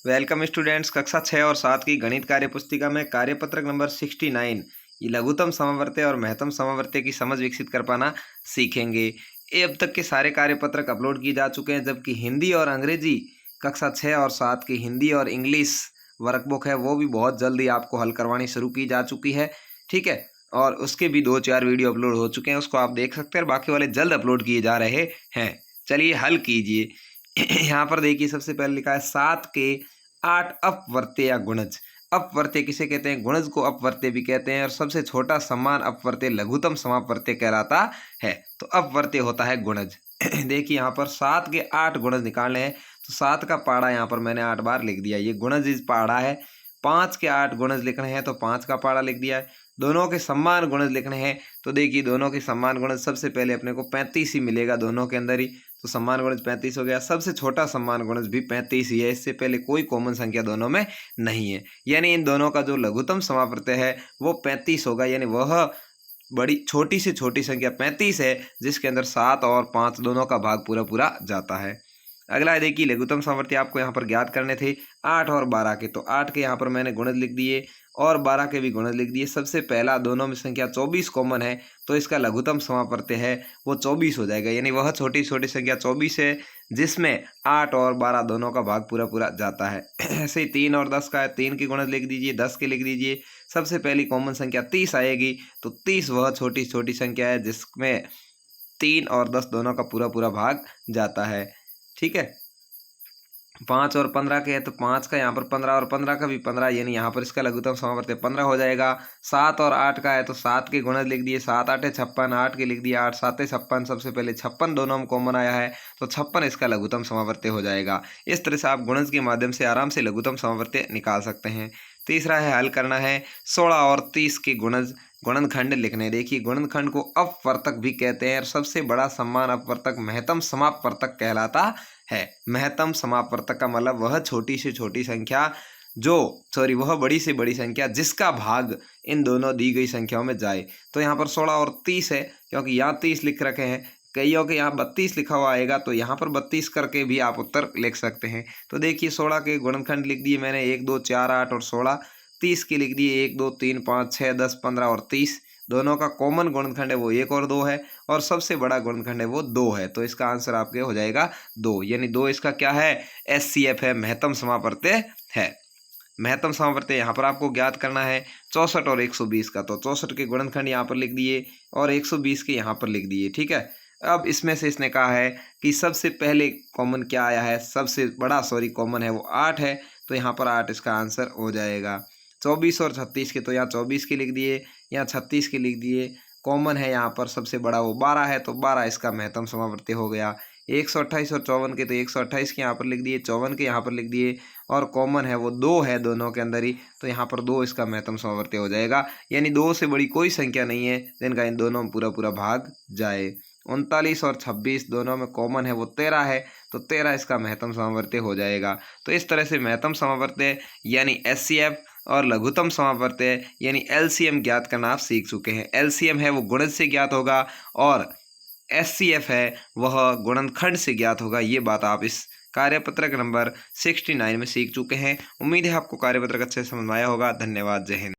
Welcome students, कक्षा 6 और 7 की गणित कार्य पुस्तिका में कार्यपत्रक नंबर 69 ये लघुत्तम समवर्ती और महत्तम समवर्ती की समझ विकसित कर पाना सीखेंगे। ये अब तक के सारे कार्यपत्रक अपलोड किए जा चुके हैं, जबकि हिंदी और अंग्रेजी कक्षा 6 और 7 की हिंदी और इंग्लिश वर्कबुक है वो भी बहुत जल्दी आपको हल करवानी शुरू की जा चुकी है। ठीक है, और उसके भी 2-4 वीडियो अपलोड हो चुके हैं, उसको आप देख सकते हैं। बाकी वाले जल्द अपलोड किए जा रहे हैं। चलिए हल कीजिए। यहाँ पर देखिए, सबसे पहले लिखा है 7 के 8 अपवर्त्य या गुणज। अपवर्त्य किसे कहते हैं? गुणज को अपवर्त्य भी कहते हैं। और सबसे छोटा समान अपवर्त्य लघुत्तम समापवर्त्य कहलाता है। तो अपवर्त्य होता है गुणज। देखिए यहाँ पर 7 के 8 गुणज निकालने हैं, तो 7 का पाड़ा यहाँ पर मैंने 8 बार लिख दिया, ये गुणज इस पाड़ा है। 5 के 8 गुणज लिखने हैं, तो 5 का पाड़ा लिख दिया है। दोनों के समान गुणज लिखने हैं, तो देखिए दोनों के समान गुणज सबसे पहले अपने को 35 ही मिलेगा दोनों के अंदर ही, तो समान गुणज 35 हो गया। सबसे छोटा समान गुणज भी 35 ही है, इससे पहले कोई कॉमन संख्या दोनों में नहीं है, यानी इन दोनों का जो लघुत्तम समापवर्त्य है वो 35 होगा, यानी वह बड़ी छोटी से छोटी संख्या 35 है, जिसके अंदर 7 और 5 दोनों का भाग पूरा पूरा जाता है। अगला देखिए, लघुत्तम समवर्ती आपको यहाँ पर ज्ञात करने थे 8 और 12 के, तो 8 के यहाँ पर मैंने गुणज लिख दिए और 12 के भी गुणज लिख दिए। सबसे पहला दोनों में संख्या 24 कॉमन है, तो इसका लघुत्तम समापवर्त्य है वो 24 हो जाएगा, यानी वह छोटी छोटी संख्या 24 है जिसमें 8 और 12 दोनों का भाग पूरा पूरा जाता है। ऐसे ही 3 और 10 का है, 3 के गुणज लिख दीजिए, 10 के लिख दीजिए। सबसे पहली कॉमन संख्या 30 आएगी, तो 30 वह छोटी छोटी संख्या है जिसमें 3 और 10 दोनों का पूरा पूरा भाग जाता है। ठीक है, 5 और 15 के है, तो 5 का यहाँ पर 15 और 15 का भी 15, यानी यहाँ पर इसका लघुत्तम समापवर्त्य 15 हो जाएगा। 7 और 8 का है, तो 7 के गुणज लिख दिए, 7 8 56, 8 के लिख दिए, 8 7 56। सबसे पहले 56 दोनों में कॉमन आया है, तो 56 इसका लघुत्तम समापवर्त्य हो जाएगा। इस तरह से आप गुणज के माध्यम से आराम से लघुत्तम समापवर्त्य निकाल सकते हैं। तीसरा है, हल करना है 16 और 30 के गुणज गुणनखंड लिखने। देखिए, गुणनखंड को अपवर्तक भी कहते हैं, और सबसे बड़ा समान अपवर्तक महत्तम समापवर्तक कहलाता है। महत्तम समापवर्तक का मतलब वह छोटी से छोटी संख्या वह बड़ी से बड़ी संख्या जिसका भाग इन दोनों दी गई संख्याओं में जाए। तो यहाँ पर 16 और 30 है, क्योंकि यहाँ 30 लिख रखे हैं, कईयों के यहाँ 32 लिखा हुआ आएगा, तो यहाँ पर 32 करके भी आप उत्तर लिख सकते हैं। तो देखिए, 16 के गुणनखंड लिख दिए मैंने, 1 2 4 8 और 16। 30 के लिख दिए, 1 2 3 5 6 10 15 और 30। दोनों का कॉमन गुणनखंड है वो 1 और 2 है, और सबसे बड़ा गुणनखंड है वो 2 है, तो इसका आंसर आपके हो जाएगा 2, यानी 2 इसका क्या है? SCF है, महत्तम समापवर्त्य है। महत्तम समापवर्त्य यहाँ पर आपको ज्ञात करना है 64 और 120 का, तो 64 के गुणनखंड यहाँ पर लिख दिए और 120 के यहाँ पर लिख दिए। ठीक है, अब इसमें से इसने कहा है कि सबसे पहले कॉमन क्या आया है, सबसे बड़ा कॉमन है वो 8 है, तो यहाँ पर 8 इसका आंसर हो जाएगा। 24 और 36 के, तो यहाँ 24 के लिख दिए, यहाँ 36 के लिख दिए। कॉमन है यहाँ पर सबसे बड़ा वो 12 है, तो 12 इसका महत्तम समापवर्त्य हो गया। 128 और 54 के, तो 128 के यहाँ पर लिख दिए, 54 के यहाँ पर लिख दिए, और कॉमन है वो 2 है दोनों के अंदर ही, तो यहाँ पर 2 इसका महत्तम समापवर्त्य हो जाएगा, यानी 2 से बड़ी कोई संख्या नहीं है जिनका इन दोनों में पूरा पूरा भाग जाए। 39 और 26 दोनों में कॉमन है वो 13 है, तो 13 इसका महत्तम समापवर्त्य हो जाएगा। तो इस तरह से महत्तम समापवर्त्य यानी SCF और लघुत्तम समापवर्त्य यानी LCM ज्ञात करना आप सीख चुके हैं। LCM है वो गुणज से ज्ञात होगा, और SCF है वह गुणनखंड से ज्ञात होगा। ये बात आप इस कार्यपत्रक नंबर 69 में सीख चुके हैं। उम्मीद है आपको कार्यपत्रक अच्छे से समझ में आया होगा। धन्यवाद, जय हिंद।